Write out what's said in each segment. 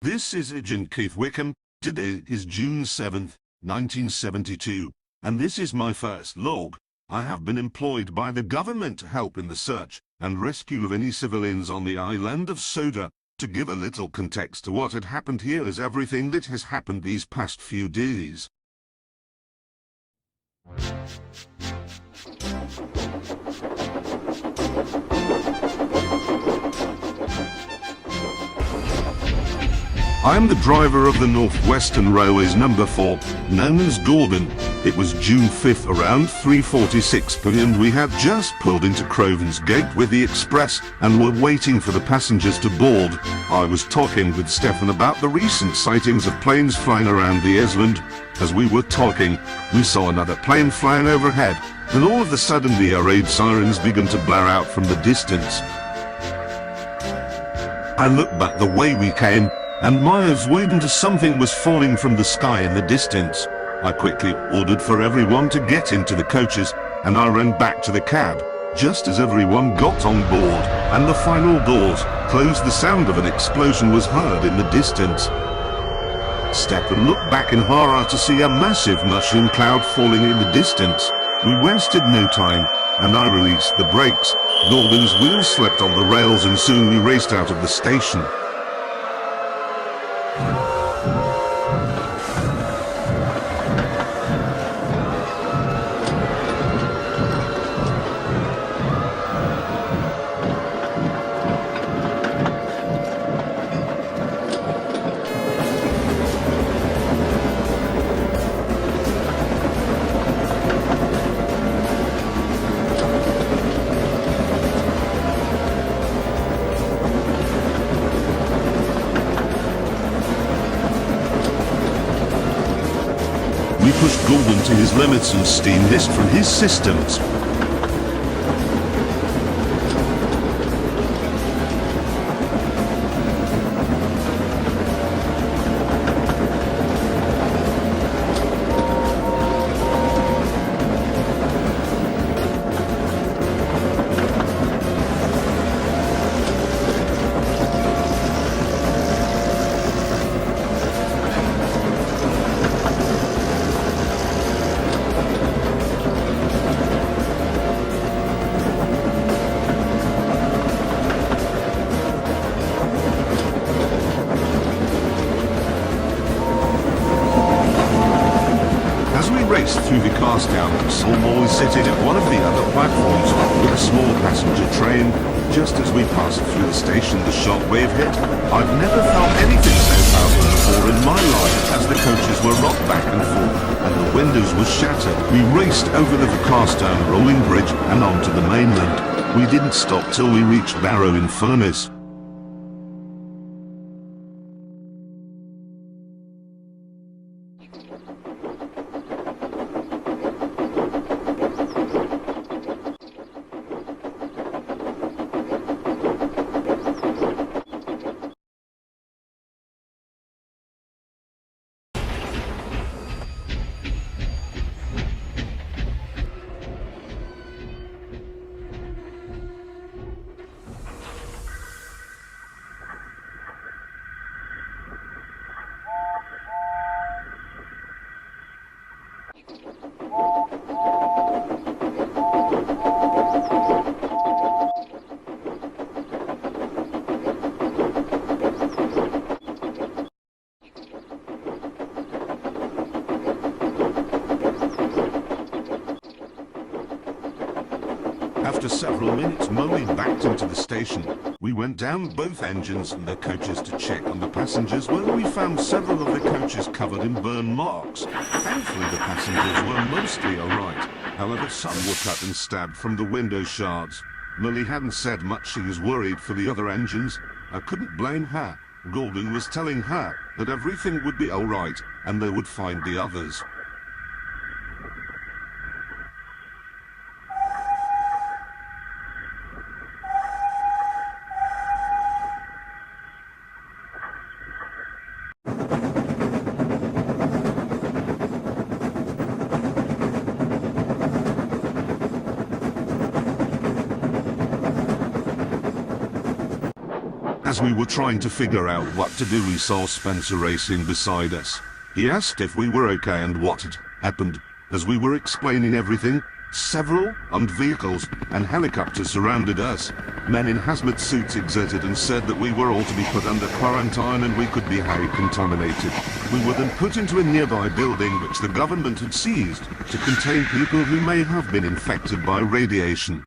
This is Agent Keith Wickham. Today is June 7th, 1972, and this is my first log. I have been employed by the government to help in the search and rescue of any civilians on the island of Sodor. To give a little context to what had happened, here is everything that has happened these past few days. I am the driver of the Northwestern Railway's number 4, known as Gordon. It was June 5th around 3:46 p.m. We had just pulled into Crovan's Gate with the express and were waiting for the passengers to board. I was talking with Stefan about the recent sightings of planes flying around the island. As we were talking, we saw another plane flying overhead. Then all of a sudden the air raid sirens began to blare out from the distance. I looked back the way we came, and my eyes widened as something was falling from the sky in the distance. I quickly ordered for everyone to get into the coaches, and I ran back to the cab. Just as everyone got on board, and the final doors closed, the sound of an explosion was heard in the distance. Stefan looked back in horror to see a massive mushroom cloud falling in the distance. We wasted no time, and I released the brakes. Gordon's wheels slipped on the rails, and soon we raced out of the station. We pushed Gordon to his limits and steam hissed from his systems. Raced through the cast down, saw Molly sitting at one of the other platforms with a small passenger train. Just as we passed through the station, the shockwave hit. I've never felt anything so powerful before in my life, as the coaches were rocked back and forth and the windows were shattered. We raced over the cast down rolling bridge and onto the mainland. We didn't stop till we reached Barrow in Furness. After several minutes Molly backed into the station. We went down both engines and the coaches to check on the passengers, where we found several of the coaches covered in burn marks. Thankfully the passengers were mostly alright. However, some were cut and stabbed from the window shards. Molly hadn't said much. She was worried for the other engines. I couldn't blame her. Gordon was telling her that everything would be alright and they would find the others. As As we were trying to figure out what to do, we saw Spencer racing beside us. He asked if we were okay and what had happened. As we were explaining everything, several armed vehicles and helicopters surrounded us. Men in hazmat suits exited and said that we were all to be put under quarantine and we could be highly contaminated. We were then put into a nearby building which the government had seized to contain people who may have been infected by radiation.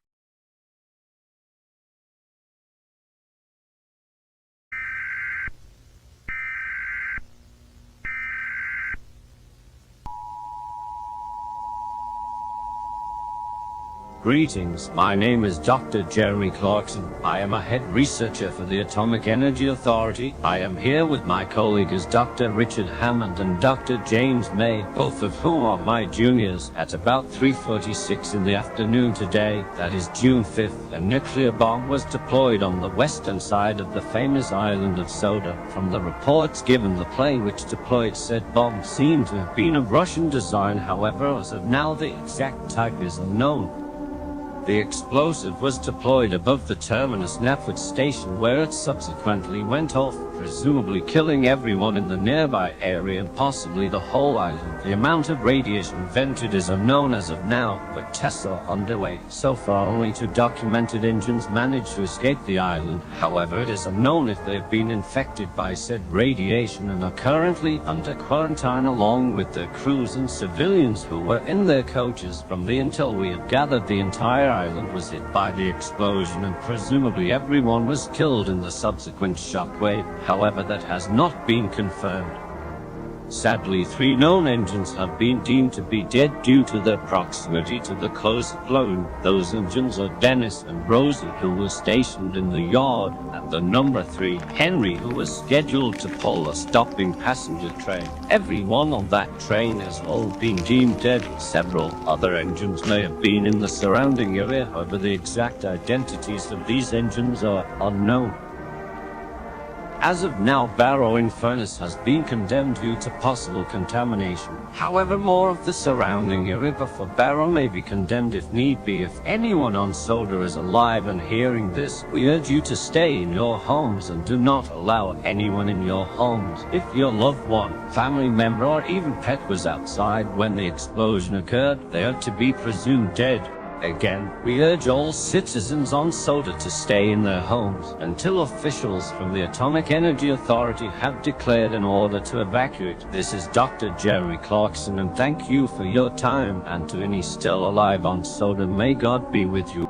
Greetings, my name is Dr. Jeremy Clarkson. I am a head researcher for the Atomic Energy Authority. I am here with my colleagues Dr. Richard Hammond and Dr. James May, both of whom are my juniors. At about 3:46 in the afternoon today, that is June 5th, a nuclear bomb was deployed on the western side of the famous island of Sodor. From the reports given, the plane which deployed said bomb seemed to have been of Russian design. However, as of now, the exact type is unknown. The explosive was deployed above the terminus Knapwood station, where it subsequently went off, presumably killing everyone in the nearby area and possibly the whole island. The amount of radiation vented is unknown as of now, but tests are underway. So far, only 2 documented engines managed to escape the island. However, it is unknown if they have been infected by said radiation and are currently under quarantine along with their crews and civilians who were in their coaches. From the intel we have gathered, the entire island was hit by the explosion and presumably everyone was killed in the subsequent shockwave. However, that has not been confirmed. Sadly, 3 known engines have been deemed to be dead due to their proximity to the close flown. Those engines are Dennis and Rosie, who were stationed in the yard, and the number 3, Henry, who was scheduled to pull a stopping passenger train. Everyone on that train has all been deemed dead. Several other engines may have been in the surrounding area, however the exact identities of these engines are unknown. As of now, Barrow in Furnace has been condemned due to possible contamination. However, more of the surrounding area before Barrow may be condemned if need be. If anyone on Sodor is alive and hearing this, we urge you to stay in your homes and do not allow anyone in your homes. If your loved one, family member or even pet was outside when the explosion occurred, they are to be presumed dead. Again, we urge all citizens on Sodor to stay in their homes until officials from the Atomic Energy Authority have declared an order to evacuate. This is Dr. Jeremy Clarkson, and thank you for your time, and to any still alive on Sodor, may God be with you.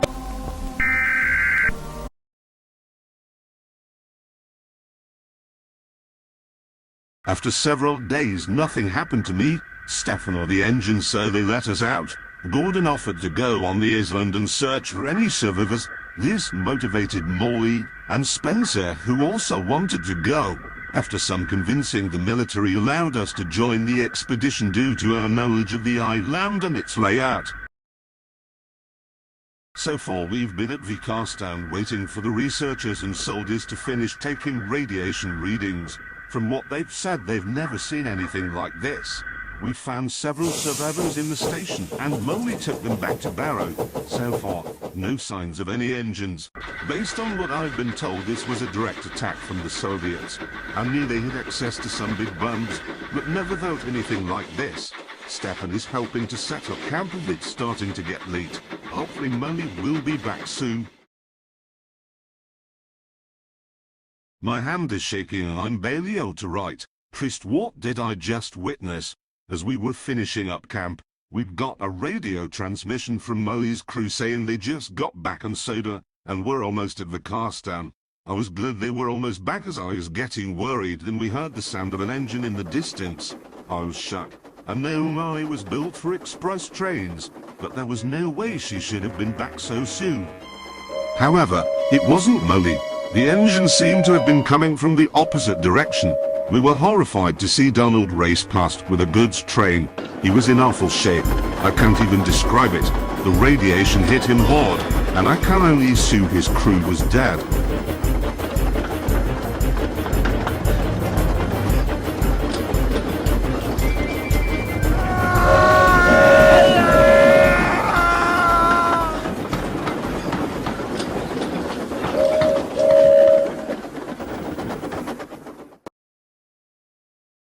After several days, nothing happened to me. Stefan or the engine, so they let us out. Gordon offered to go on the island and search for any survivors. This motivated Molly and Spencer, who also wanted to go. After some convincing, the military allowed us to join the expedition due to our knowledge of the island and its layout. So far, we've been at Vicarstown waiting for the researchers and soldiers to finish taking radiation readings. From what they've said, they've never seen anything like this. We found several survivors in the station, and Molly took them back to Barrow. So far, no signs of any engines. Based on what I've been told, this was a direct attack from the Soviets. I knew they had access to some big bombs, but never thought anything like this. Stefan is helping to set up camp, and it's starting to get late. Hopefully Molly will be back soon. My hand is shaking and I'm barely able to write. Christ, what did I just witness? As we were finishing up camp, we'd got a radio transmission from Molly's crew saying they just got back on Sodor and were almost at Vicarstown. I was glad they were almost back, as I was getting worried, and we heard the sound of an engine in the distance. I was shocked. I know Molly was built for express trains, but there was no way she should have been back so soon. However, it wasn't Molly. The engine seemed to have been coming from the opposite direction. We were horrified to see Donald race past with a goods train. He was in awful shape. I can't even describe it. The radiation hit him hard, and I can only assume his crew was dead.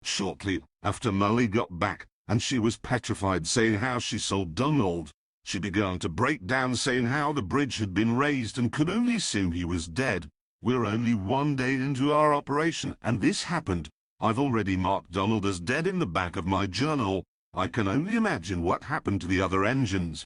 Shortly after Molly got back, and she was petrified, saying how she saw Donald. She began to break down, saying how the bridge had been raised and could only assume he was dead. We're only 1 day into our operation, and this happened. I've already marked Donald as dead in the back of my journal. I can only imagine what happened to the other engines.